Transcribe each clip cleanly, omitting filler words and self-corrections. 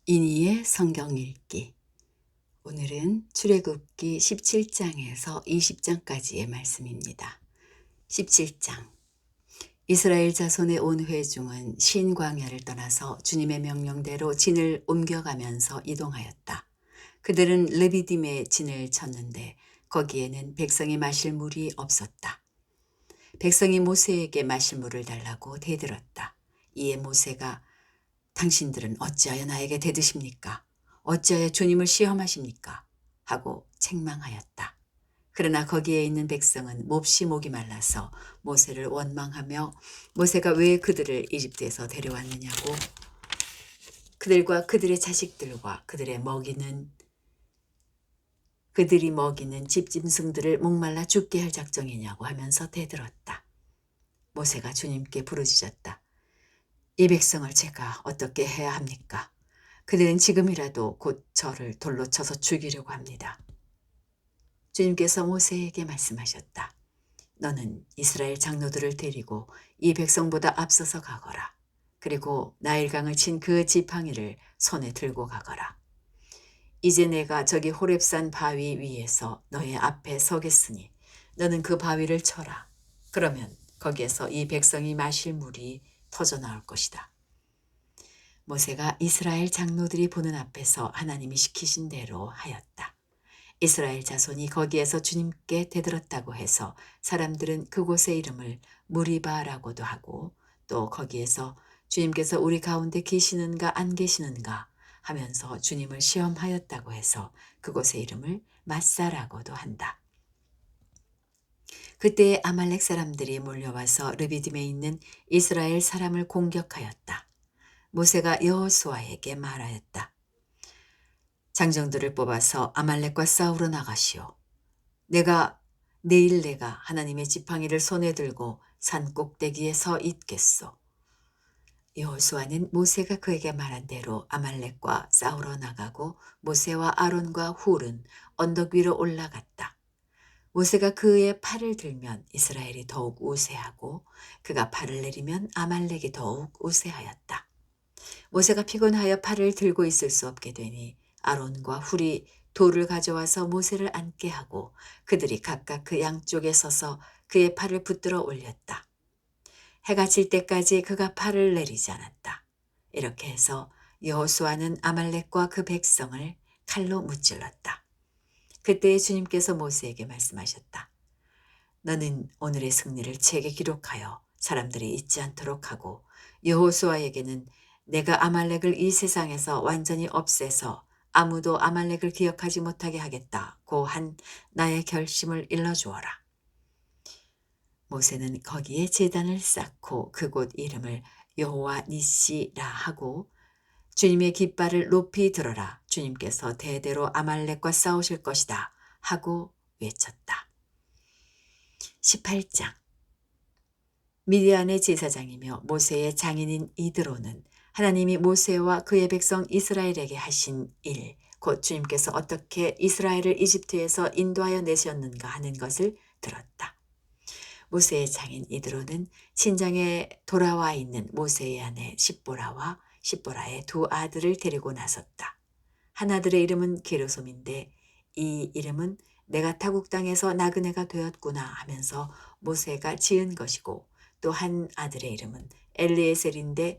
이니의 성경 읽기. 오늘은 출애굽기 17장에서 20장까지의 말씀입니다. 17장. 이스라엘 자손의 온 회중은 신 광야를 떠나서 주님의 명령대로 진을 옮겨가면서 이동하였다. 그들은 르비딤에 진을 쳤는데 거기에는 백성이 마실 물이 없었다. 백성이 모세에게 마실 물을 달라고 대들었다. 이에 모세가 당신들은 어찌하여 나에게 대드십니까? 어찌하여 주님을 시험하십니까? 하고 책망하였다. 그러나 거기에 있는 백성은 몹시 목이 말라서 모세를 원망하며 모세가 왜 그들을 이집트에서 데려왔느냐고, 그들과 그들의 자식들과 그들이 먹이는 집짐승들을 목말라 죽게 할 작정이냐고 하면서 대들었다. 모세가 주님께 부르짖었다. 이 백성을 제가 어떻게 해야 합니까? 그들은 지금이라도 곧 저를 돌로 쳐서 죽이려고 합니다. 주님께서 모세에게 말씀하셨다. 너는 이스라엘 장로들을 데리고 이 백성보다 앞서서 가거라. 그리고 나일강을 친 그 지팡이를 손에 들고 가거라. 이제 내가 저기 호렙산 바위 위에서 너의 앞에 서겠으니 너는 그 바위를 쳐라. 그러면 거기에서 이 백성이 마실 물이 터져 나올 것이다. 모세가 이스라엘 장로들이 보는 앞에서 하나님이 시키신 대로 하였다. 이스라엘 자손이 거기에서 주님께 대들었다고 해서 사람들은 그곳의 이름을 무리바라고도 하고, 또 거기에서 주님께서 우리 가운데 계시는가 안 계시는가 하면서 주님을 시험하였다고 해서 그곳의 이름을 마사라고도 한다. 그때 아말렉 사람들이 몰려와서 르비딤에 있는 이스라엘 사람을 공격하였다. 모세가 여호수아에게 말하였다. 장정들을 뽑아서 아말렉과 싸우러 나가시오. 내일 내가 하나님의 지팡이를 손에 들고 산 꼭대기에 서 있겠소. 여호수아는 모세가 그에게 말한 대로 아말렉과 싸우러 나가고 모세와 아론과 훌은 언덕 위로 올라갔다. 모세가 그의 팔을 들면 이스라엘이 더욱 우세하고 그가 팔을 내리면 아말렉이 더욱 우세하였다. 모세가 피곤하여 팔을 들고 있을 수 없게 되니 아론과 훌이 돌을 가져와서 모세를 앉게 하고 그들이 각각 그 양쪽에 서서 그의 팔을 붙들어 올렸다. 해가 질 때까지 그가 팔을 내리지 않았다. 이렇게 해서 여호수아는 아말렉과 그 백성을 칼로 무찔렀다. 그때 주님께서 모세에게 말씀하셨다. 너는 오늘의 승리를 책에 기록하여 사람들이 잊지 않도록 하고 여호수아에게는 내가 아말렉을 이 세상에서 완전히 없애서 아무도 아말렉을 기억하지 못하게 하겠다고 한 나의 결심을 일러주어라. 모세는 거기에 제단을 쌓고 그곳 이름을 여호와 니시라 하고 주님의 깃발을 높이 들어라. 주님께서 대대로 아말렉과 싸우실 것이다 하고 외쳤다. 18장. 미디안의 제사장이며 모세의 장인인 이드로는 하나님이 모세와 그의 백성 이스라엘에게 하신 일, 곧 주님께서 어떻게 이스라엘을 이집트에서 인도하여 내셨는가 하는 것을 들었다. 모세의 장인 이드로는 친정에 돌아와 있는 모세의 아내 십보라와 십보라의 두 아들을 데리고 나섰다. 한 아들의 이름은 게르솜인데 이 이름은 내가 타국 땅에서 나그네가 되었구나 하면서 모세가 지은 것이고, 또 한 아들의 이름은 엘리에셀인데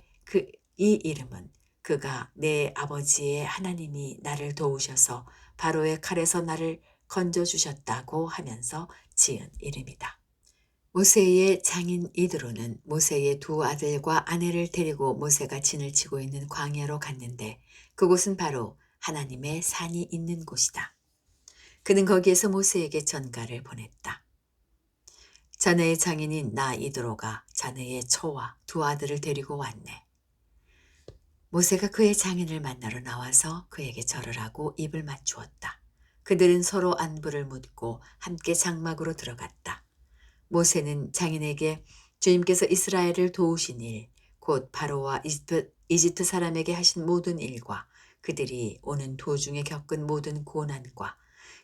이 이름은 그가 내 아버지의 하나님이 나를 도우셔서 바로의 칼에서 나를 건져주셨다고 하면서 지은 이름이다. 모세의 장인 이드로는 모세의 두 아들과 아내를 데리고 모세가 진을 치고 있는 광야로 갔는데 그곳은 바로 하나님의 산이 있는 곳이다. 그는 거기에서 모세에게 전가를 보냈다. 자네의 장인인 나 이드로가 자네의 처와 두 아들을 데리고 왔네. 모세가 그의 장인을 만나러 나와서 그에게 절을 하고 입을 맞추었다. 그들은 서로 안부를 묻고 함께 장막으로 들어갔다. 모세는 장인에게 주님께서 이스라엘을 도우신 일, 곧 바로와 이집트 사람에게 하신 모든 일과 그들이 오는 도중에 겪은 모든 고난과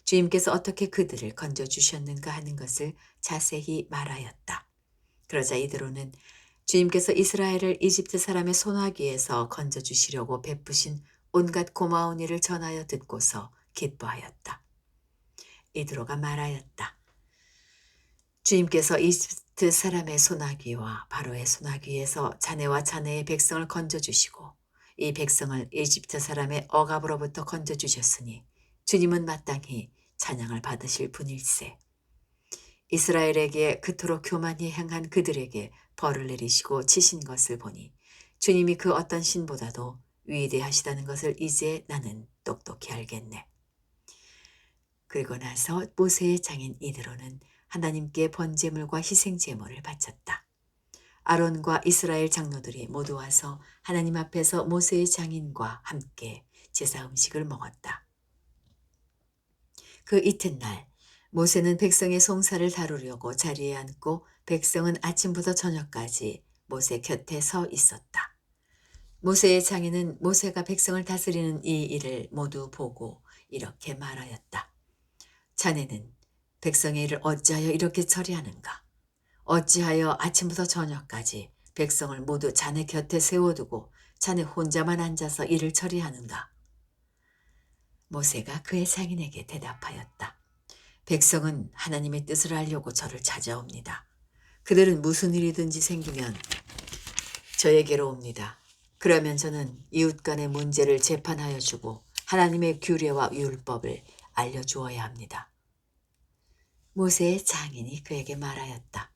주님께서 어떻게 그들을 건져주셨는가 하는 것을 자세히 말하였다. 그러자 이드로는 주님께서 이스라엘을 이집트 사람의 손아귀에서 건져주시려고 베푸신 온갖 고마운 일을 전하여 듣고서 기뻐하였다. 이드로가 말하였다. 주님께서 이집트 사람의 소나기와 바로의 소나기에서 자네와 자네의 백성을 건져주시고 이 백성을 이집트 사람의 억압으로부터 건져주셨으니 주님은 마땅히 찬양을 받으실 분일세. 이스라엘에게 그토록 교만히 행한 그들에게 벌을 내리시고 치신 것을 보니 주님이 그 어떤 신보다도 위대하시다는 것을 이제 나는 똑똑히 알겠네. 그리고 나서 모세의 장인 이드로는 하나님께 번제물과 희생제물을 바쳤다. 아론과 이스라엘 장로들이 모두 와서 하나님 앞에서 모세의 장인과 함께 제사 음식을 먹었다. 그 이튿날 모세는 백성의 송사를 다루려고 자리에 앉고 백성은 아침부터 저녁까지 모세 곁에 서 있었다. 모세의 장인은 모세가 백성을 다스리는 이 일을 모두 보고 이렇게 말하였다. 자네는 백성의 일을 어찌하여 이렇게 처리하는가? 어찌하여 아침부터 저녁까지 백성을 모두 자네 곁에 세워두고 자네 혼자만 앉아서 일을 처리하는가? 모세가 그의 장인에게 대답하였다. 백성은 하나님의 뜻을 알려고 저를 찾아옵니다. 그들은 무슨 일이든지 생기면 저에게로 옵니다. 그러면 저는 이웃 간의 문제를 재판하여 주고 하나님의 규례와 율법을 알려주어야 합니다. 모세의 장인이 그에게 말하였다.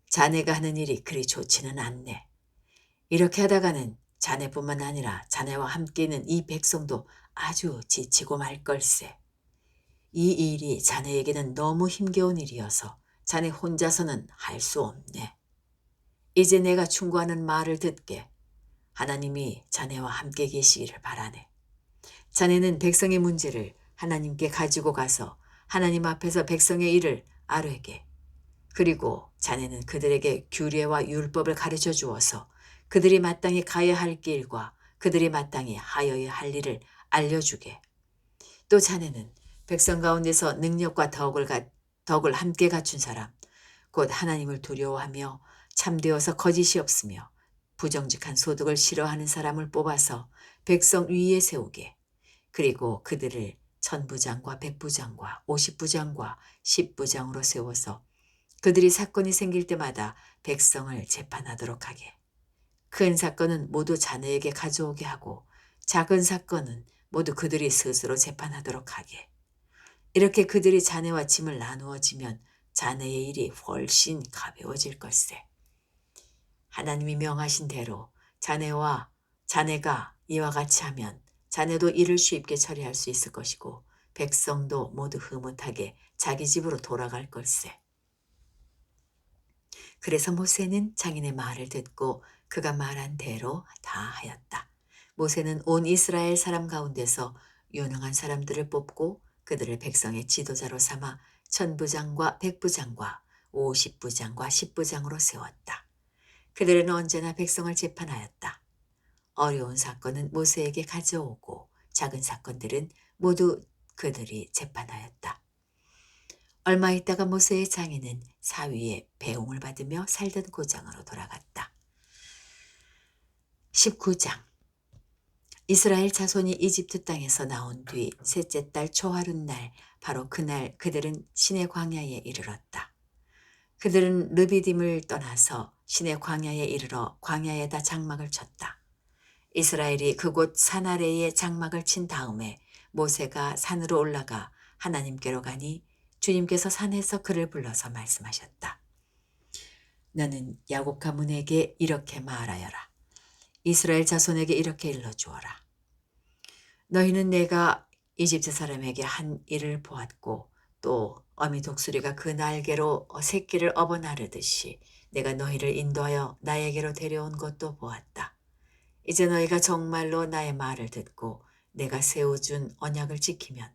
자네가 하는 일이 그리 좋지는 않네. 이렇게 하다가는 자네뿐만 아니라 자네와 함께 있는 이 백성도 아주 지치고 말 걸세. 이 일이 자네에게는 너무 힘겨운 일이어서 자네 혼자서는 할 수 없네. 이제 내가 충고하는 말을 듣게. 하나님이 자네와 함께 계시기를 바라네. 자네는 백성의 문제를 하나님께 가지고 가서 하나님 앞에서 백성의 일을 아뢰게. 그리고 자네는 그들에게 규례와 율법을 가르쳐 주어서 그들이 마땅히 가야 할 길과 그들이 마땅히 하여야 할 일을 알려주게. 또 자네는 백성 가운데서 능력과 덕을 함께 갖춘 사람, 곧 하나님을 두려워하며 참되어서 거짓이 없으며 부정직한 소득을 싫어하는 사람을 뽑아서 백성 위에 세우게. 그리고 그들을 천부장과 백부장과 50부장과 10부장으로 세워서 그들이 사건이 생길 때마다 백성을 재판하도록 하게. 큰 사건은 모두 자네에게 가져오게 하고 작은 사건은 모두 그들이 스스로 재판하도록 하게. 이렇게 그들이 자네와 짐을 나누어지면 자네의 일이 훨씬 가벼워질 걸세. 하나님이 명하신 대로 자네가 이와 같이 하면 자네도 일을 쉽게 처리할 수 있을 것이고 백성도 모두 흐뭇하게 자기 집으로 돌아갈 걸세. 그래서 모세는 장인의 말을 듣고 그가 말한 대로 다 하였다. 모세는 온 이스라엘 사람 가운데서 유능한 사람들을 뽑고 그들을 백성의 지도자로 삼아 천부장과 백부장과 50부장과 10부장으로 세웠다. 그들은 언제나 백성을 재판하였다. 어려운 사건은 모세에게 가져오고 작은 사건들은 모두 그들이 재판하였다. 얼마 있다가 모세의 장인은 사위의 배웅을 받으며 살던 고장으로 돌아갔다. 19장. 이스라엘 자손이 이집트 땅에서 나온 뒤 셋째 달 초하룻날 바로 그날 그들은 시내 광야에 이르렀다. 그들은 르비딤을 떠나서 시내 광야에 이르러 광야에다 장막을 쳤다. 이스라엘이 그곳 산 아래에 장막을 친 다음에 모세가 산으로 올라가 하나님께로 가니 주님께서 산에서 그를 불러서 말씀하셨다. 너는 야곱 가문에게 이렇게 말하여라. 이스라엘 자손에게 이렇게 일러주어라. 너희는 내가 이집트 사람에게 한 일을 보았고 또 어미 독수리가 그 날개로 새끼를 업어나르듯이 내가 너희를 인도하여 나에게로 데려온 것도 보았다. 이제 너희가 정말로 나의 말을 듣고 내가 세워준 언약을 지키면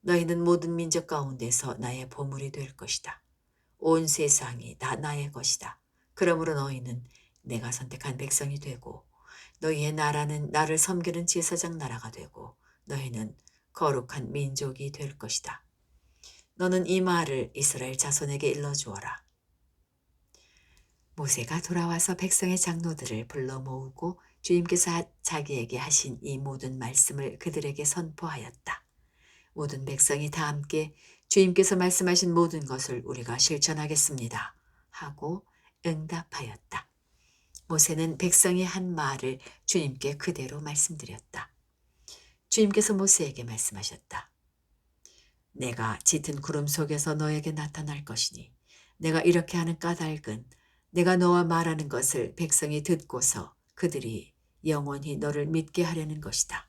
너희는 모든 민족 가운데서 나의 보물이 될 것이다. 온 세상이 다 나의 것이다. 그러므로 너희는 내가 선택한 백성이 되고 너희의 나라는 나를 섬기는 제사장 나라가 되고 너희는 거룩한 민족이 될 것이다. 너는 이 말을 이스라엘 자손에게 일러주어라. 모세가 돌아와서 백성의 장로들을 불러 모으고 주님께서 자기에게 하신 이 모든 말씀을 그들에게 선포하였다. 모든 백성이 다 함께 주님께서 말씀하신 모든 것을 우리가 실천하겠습니다 하고 응답하였다. 모세는 백성이 한 말을 주님께 그대로 말씀드렸다. 주님께서 모세에게 말씀하셨다. 내가 짙은 구름 속에서 너에게 나타날 것이니 내가 이렇게 하는 까닭은 내가 너와 말하는 것을 백성이 듣고서 그들이 영원히 너를 믿게 하려는 것이다.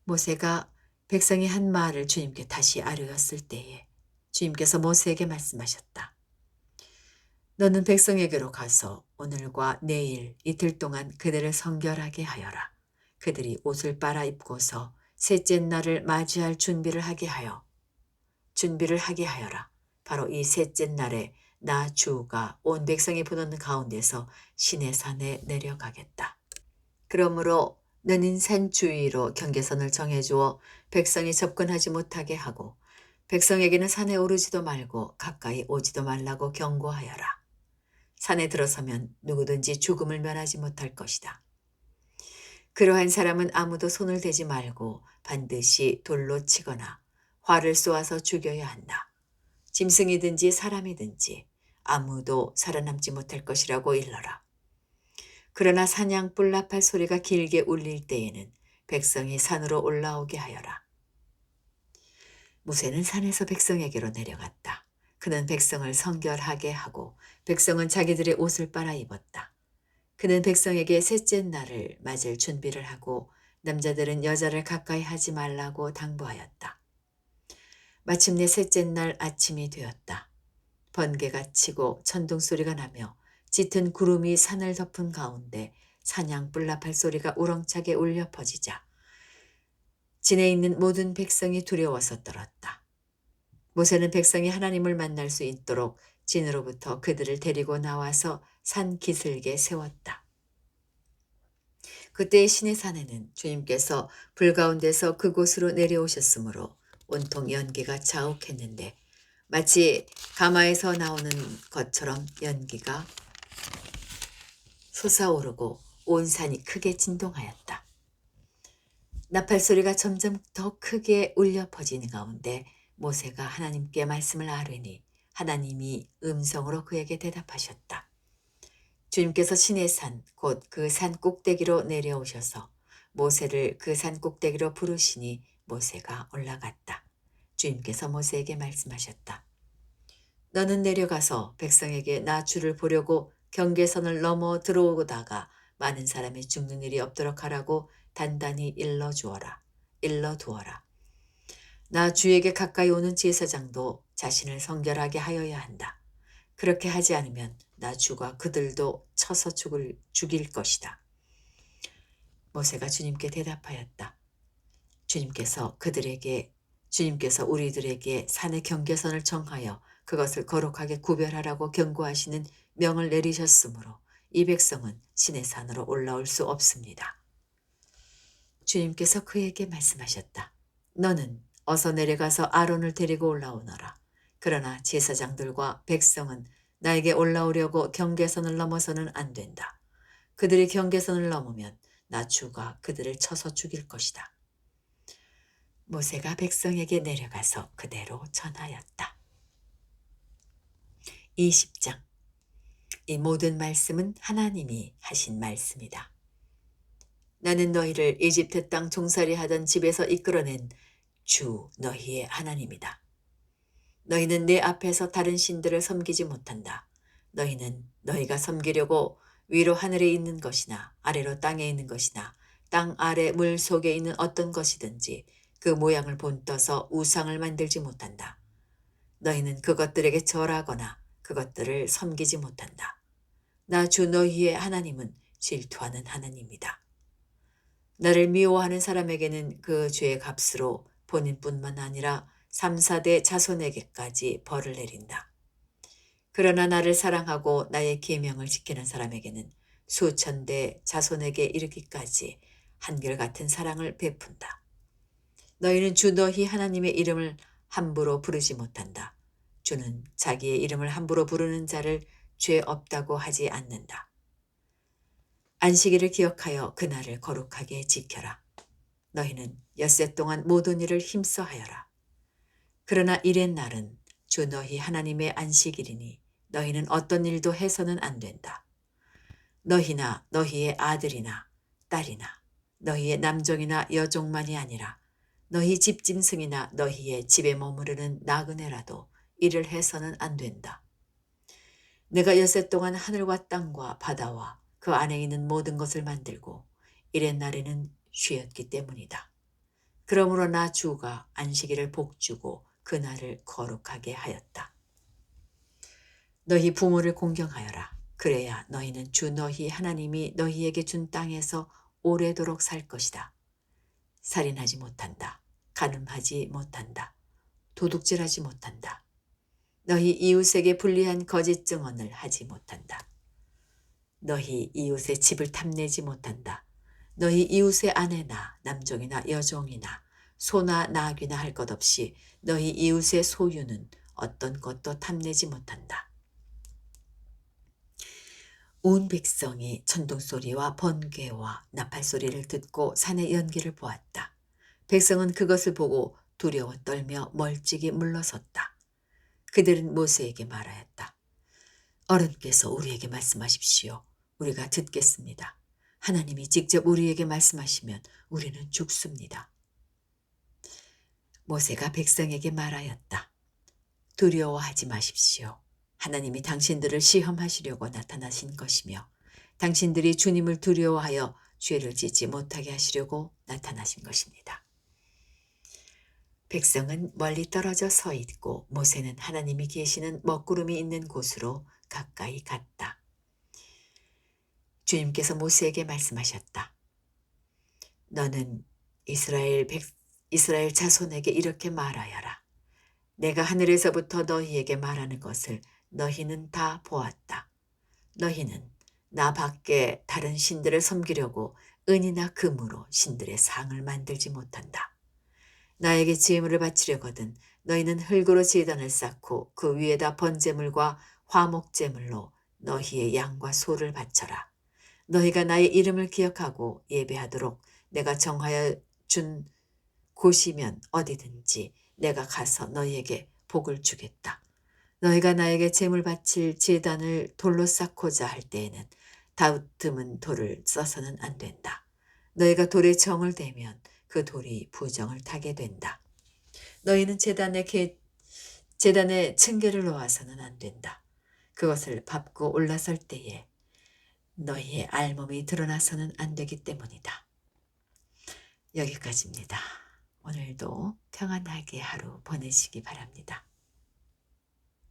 모세가 백성이 한 말을 주님께 다시 아뢰었을 때에 주님께서 모세에게 말씀하셨다. 너는 백성에게로 가서 오늘과 내일 이틀 동안 그들을 성결하게 하여라. 그들이 옷을 빨아 입고서 셋째 날을 맞이할 준비를 하게 하여라. 바로 이 셋째 날에 나 주가 온 백성이 보는 가운데서 시내산에 내려가겠다. 그러므로 너는 산 주위로 경계선을 정해주어 백성이 접근하지 못하게 하고 백성에게는 산에 오르지도 말고 가까이 오지도 말라고 경고하여라. 산에 들어서면 누구든지 죽음을 면하지 못할 것이다. 그러한 사람은 아무도 손을 대지 말고 반드시 돌로 치거나 활을 쏘아서 죽여야 한다. 짐승이든지 사람이든지 아무도 살아남지 못할 것이라고 일러라. 그러나 사냥 뿔나팔 소리가 길게 울릴 때에는 백성이 산으로 올라오게 하여라. 모세는 산에서 백성에게로 내려갔다. 그는 백성을 성결하게 하고 백성은 자기들의 옷을 빨아 입었다. 그는 백성에게 셋째 날을 맞을 준비를 하고 남자들은 여자를 가까이 하지 말라고 당부하였다. 마침내 셋째 날 아침이 되었다. 번개가 치고 천둥 소리가 나며 짙은 구름이 산을 덮은 가운데 사냥 뿔나팔 소리가 우렁차게 울려 퍼지자 진에 있는 모든 백성이 두려워서 떨었다. 모세는 백성이 하나님을 만날 수 있도록 진으로부터 그들을 데리고 나와서 산 기슭에 세웠다. 그때 시내산에는 주님께서 불 가운데서 그곳으로 내려오셨으므로 온통 연기가 자욱했는데 마치 가마에서 나오는 것처럼 연기가 솟아오르고 온 산이 크게 진동하였다. 나팔 소리가 점점 더 크게 울려 퍼지는 가운데 모세가 하나님께 말씀을 아뢰니 하나님이 음성으로 그에게 대답하셨다. 주님께서 시내산 곧 그 산 꼭대기로 내려오셔서 모세를 그 산 꼭대기로 부르시니 모세가 올라갔다. 주님께서 모세에게 말씀하셨다. 너는 내려가서 백성에게 나 주를 보려고 경계선을 넘어 들어오다가 많은 사람이 죽는 일이 없도록 하라고 단단히 일러두어라. 나 주에게 가까이 오는 제사장도 자신을 성결하게 하여야 한다. 그렇게 하지 않으면 나 주가 그들도 쳐서 죽일 것이다. 모세가 주님께 대답하였다. 주님께서 우리들에게 산의 경계선을 정하여 그것을 거룩하게 구별하라고 경고하시는 명을 내리셨으므로 이 백성은 시내산으로 올라올 수 없습니다. 주님께서 그에게 말씀하셨다. 너는 어서 내려가서 아론을 데리고 올라오너라. 그러나 제사장들과 백성은 나에게 올라오려고 경계선을 넘어서는 안 된다. 그들이 경계선을 넘으면 나 주가 그들을 쳐서 죽일 것이다. 모세가 백성에게 내려가서 그대로 전하였다. 20장. 이 모든 말씀은 하나님이 하신 말씀이다. 나는 너희를 이집트 땅 종살이 하던 집에서 이끌어낸 주 너희의 하나님이다. 너희는 내 앞에서 다른 신들을 섬기지 못한다. 너희는 너희가 섬기려고 위로 하늘에 있는 것이나 아래로 땅에 있는 것이나 땅 아래 물 속에 있는 어떤 것이든지 그 모양을 본떠서 우상을 만들지 못한다. 너희는 그것들에게 절하거나 그것들을 섬기지 못한다. 나 주 너희의 하나님은 질투하는 하나님이다. 나를 미워하는 사람에게는 그 죄의 값으로 본인뿐만 아니라 3, 4대 자손에게까지 벌을 내린다. 그러나 나를 사랑하고 나의 계명을 지키는 사람에게는 수천 대 자손에게 이르기까지 한결같은 사랑을 베푼다. 너희는 주 너희 하나님의 이름을 함부로 부르지 못한다. 주는 자기의 이름을 함부로 부르는 자를 죄 없다고 하지 않는다. 안식일을 기억하여 그날을 거룩하게 지켜라. 너희는 엿새 동안 모든 일을 힘써 하여라. 그러나 이렛 날은 주 너희 하나님의 안식일이니 너희는 어떤 일도 해서는 안 된다. 너희나 너희의 아들이나 딸이나 너희의 남종이나 여종만이 아니라 너희 집 짐승이나 너희의 집에 머무르는 나그네라도 일을 해서는 안 된다. 내가 엿새 동안 하늘과 땅과 바다와 그 안에 있는 모든 것을 만들고 이렛 날에는 쉬었기 때문이다. 그러므로 나 주가 안식일을 복주고 그날을 거룩하게 하였다. 너희 부모를 공경하여라. 그래야 너희는 주 너희 하나님이 너희에게 준 땅에서 오래도록 살 것이다. 살인하지 못한다. 간음하지 못한다. 도둑질하지 못한다. 너희 이웃에게 불리한 거짓 증언을 하지 못한다. 너희 이웃의 집을 탐내지 못한다. 너희 이웃의 아내나 남종이나 여종이나 소나 나귀나 할 것 없이 너희 이웃의 소유는 어떤 것도 탐내지 못한다. 온 백성이 천둥소리와 번개와 나팔소리를 듣고 산의 연기를 보았다. 백성은 그것을 보고 두려워 떨며 멀찍이 물러섰다. 그들은 모세에게 말하였다. 어른께서 우리에게 말씀하십시오. 우리가 듣겠습니다. 하나님이 직접 우리에게 말씀하시면 우리는 죽습니다. 모세가 백성에게 말하였다. 두려워하지 마십시오. 하나님이 당신들을 시험하시려고 나타나신 것이며 당신들이 주님을 두려워하여 죄를 짓지 못하게 하시려고 나타나신 것입니다. 백성은 멀리 떨어져 서 있고 모세는 하나님이 계시는 먹구름이 있는 곳으로 가까이 갔다. 주님께서 모세에게 말씀하셨다. 너는 이스라엘 자손에게 이렇게 말하여라. 내가 하늘에서부터 너희에게 말하는 것을 너희는 다 보았다. 너희는 나 밖에 다른 신들을 섬기려고 은이나 금으로 신들의 상을 만들지 못한다. 나에게 제물을 바치려거든 너희는 흙으로 제단을 쌓고 그 위에다 번제물과 화목제물로 너희의 양과 소를 바쳐라. 너희가 나의 이름을 기억하고 예배하도록 내가 정하여 준 곳이면 어디든지 내가 가서 너희에게 복을 주겠다. 너희가 나에게 제물 바칠 제단을 돌로 쌓고자 할 때에는 다듬은 돌을 써서는 안 된다. 너희가 돌에 정을 대면 그 돌이 부정을 타게 된다. 너희는 제단에 층계를 놓아서는 안 된다. 그것을 밟고 올라설 때에 너희의 알몸이 드러나서는 안 되기 때문이다. 여기까지입니다. 오늘도 평안하게 하루 보내시기 바랍니다.